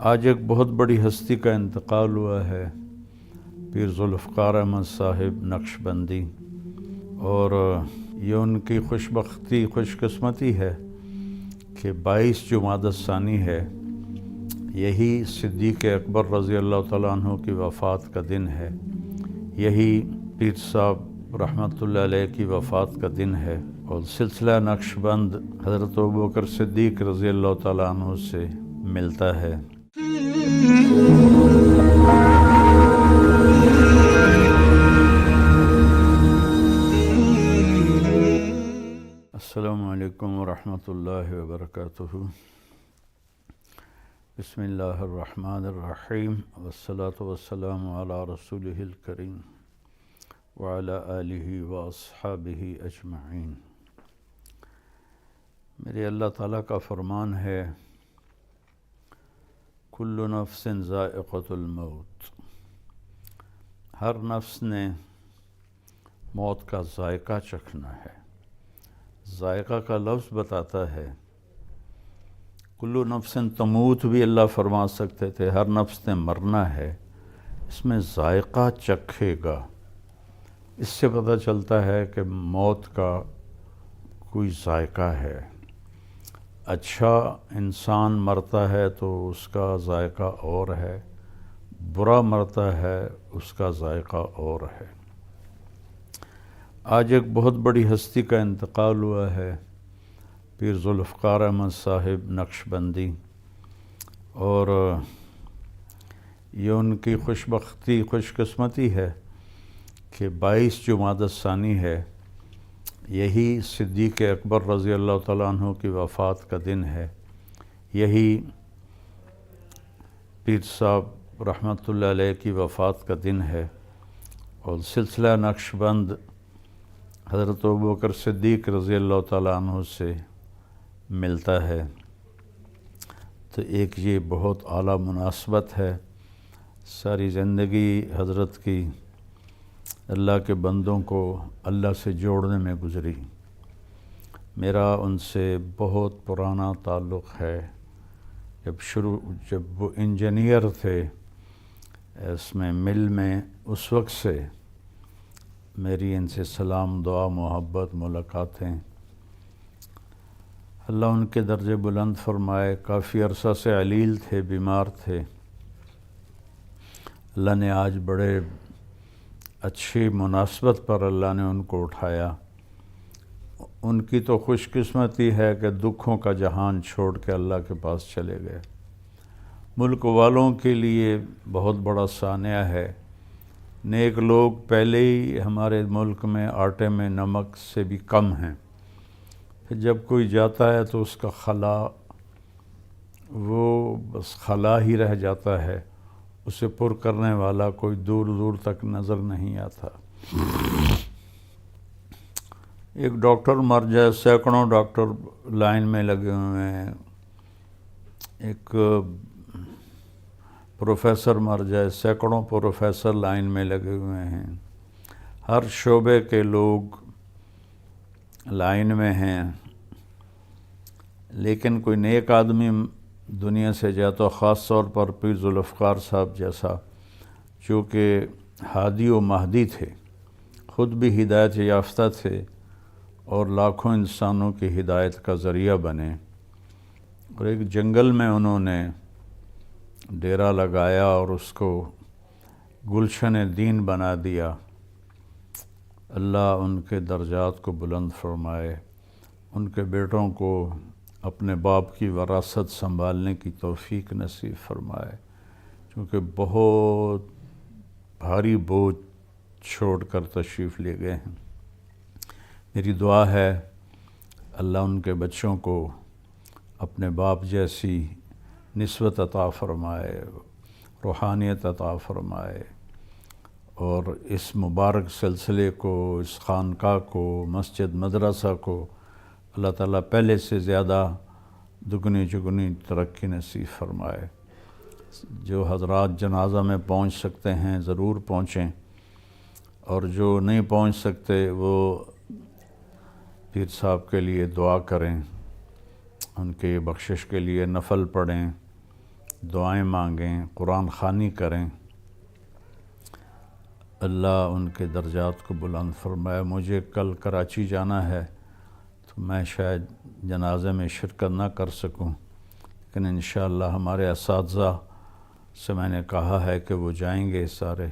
آج ایک بہت بڑی ہستی کا انتقال ہوا ہے، پیر ذوالفقار احمد صاحب نقشبندی، اور یہ ان کی خوش قسمتی ہے کہ 22 جمادی الثانی ہے، یہی صدیق اکبر رضی اللہ تعالیٰ عنہ کی وفات کا دن ہے، یہی پیر صاحب رحمۃ اللہ علیہ کی وفات کا دن ہے، اور سلسلہ نقشبند حضرت ابوبکر صدیق رضی اللہ تعالیٰ عنہ سے ملتا ہے۔ السلام علیکم ورحمۃ اللہ وبرکاتہ۔ بسم اللہ الرحمن الرحیم، والصلاة والسلام علی رسولہ الکریم وعلی آلہ واصحابہ اجمعین۔ میرے اللہ تعالیٰ کا فرمان ہے، کل نفس ذائقۃ الموت، ہر نفس نے موت کا ذائقہ چکھنا ہے۔ ذائقہ کا لفظ بتاتا ہے، کل نفس تموت بھی اللہ فرما سکتے تھے، ہر نفس نے مرنا ہے، اس میں ذائقہ چکھے گا۔ اس سے پتہ چلتا ہے کہ موت کا کوئی ذائقہ ہے۔ اچھا انسان مرتا ہے تو اس کا ذائقہ اور ہے، برا مرتا ہے اس کا ذائقہ اور ہے۔ آج ایک بہت بڑی ہستی کا انتقال ہوا ہے، پیر ذوالفقار احمد صاحب نقشبندی، اور یہ ان کی خوش قسمتی ہے کہ 22 جمادی الثانی ہے، یہی صدیق اکبر رضی اللہ تعالیٰ عنہ کی وفات کا دن ہے، یہی پیر صاحب رحمۃ اللہ علیہ کی وفات کا دن ہے، اور سلسلہ نقشبند حضرت ابوبکر صدیق رضی اللہ تعالیٰ عنہ سے ملتا ہے۔ تو ایک یہ بہت اعلیٰ مناسبت ہے، ساری زندگی حضرت کی اللہ کے بندوں کو اللہ سے جوڑنے میں گزری۔ میرا ان سے بہت پرانا تعلق ہے، جب وہ انجینئر تھے اس میں مل میں، اس وقت سے میری ان سے سلام، دعا، محبت، ملاقاتیں۔ اللہ ان کے درجے بلند فرمائے۔ کافی عرصہ سے علیل تھے، بیمار تھے، اللہ نے آج بڑے اچھی مناسبت پر اللہ نے ان کو اٹھایا۔ ان کی تو خوش قسمتی ہے کہ دکھوں کا جہان چھوڑ کے اللہ کے پاس چلے گئے۔ ملک والوں کے لیے بہت بڑا سانحہ ہے، نیک لوگ پہلے ہی ہمارے ملک میں آٹے میں نمک سے بھی کم ہیں، پھر جب کوئی جاتا ہے تو اس کا خلا، وہ بس خلا ہی رہ جاتا ہے، اسے پر کرنے والا کوئی دور دور تک نظر نہیں آتا۔ ایک ڈاکٹر مر جائے، سینکڑوں ڈاکٹر لائن میں لگے ہوئے ہیں، ایک پروفیسر مر جائے، سینکڑوں پروفیسر لائن میں لگے ہوئے ہیں، ہر شعبے کے لوگ لائن میں ہیں، لیکن کوئی نیک آدمی دنیا سے جاتا، خاص طور پر پیر ذوالفقار صاحب جیسا، جو کہ ہادی و مہدی تھے، خود بھی ہدایت یافتہ تھے اور لاکھوں انسانوں کی ہدایت کا ذریعہ بنے، اور ایک جنگل میں انہوں نے ڈیرا لگایا اور اس کو گلشن دین بنا دیا۔ اللہ ان کے درجات کو بلند فرمائے، ان کے بیٹوں کو اپنے باپ کی وراثت سنبھالنے کی توفیق نصیب فرمائے، چونکہ بہت بھاری بوجھ چھوڑ کر تشریف لے گئے ہیں۔ میری دعا ہے اللہ ان کے بچوں کو اپنے باپ جیسی نسبت عطا فرمائے، روحانیت عطا فرمائے، اور اس مبارک سلسلے کو، اس خانقاہ کو، مسجد مدرسہ کو اللہ تعالیٰ پہلے سے زیادہ دگنی چگنی ترقی نصیب فرمائے۔ جو حضرات جنازہ میں پہنچ سکتے ہیں ضرور پہنچیں، اور جو نہیں پہنچ سکتے وہ پیر صاحب کے لیے دعا کریں، ان کے بخشش کے لیے نفل پڑھیں، دعائیں مانگیں، قرآن خوانی کریں، اللہ ان کے درجات کو بلند فرمائے۔ مجھے کل کراچی جانا ہے تو میں شاید جنازے میں شرکت نہ کر سکوں، لیکن انشاءاللہ ہمارے اساتذہ سے میں نے کہا ہے کہ وہ جائیں گے سارے،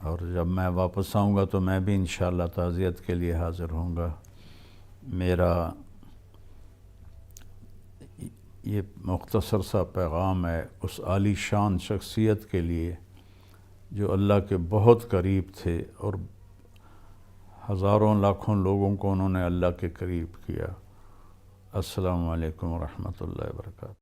اور جب میں واپس آؤں گا تو میں بھی انشاءاللہ تعزیت کے لیے حاضر ہوں گا۔ میرا یہ مختصر سا پیغام ہے اس عالی شان شخصیت کے لیے جو اللہ کے بہت قریب تھے، اور ہزاروں لاکھوں لوگوں کو انہوں نے اللہ کے قریب کیا۔ السلام علیکم ورحمۃ اللہ وبرکاتہ۔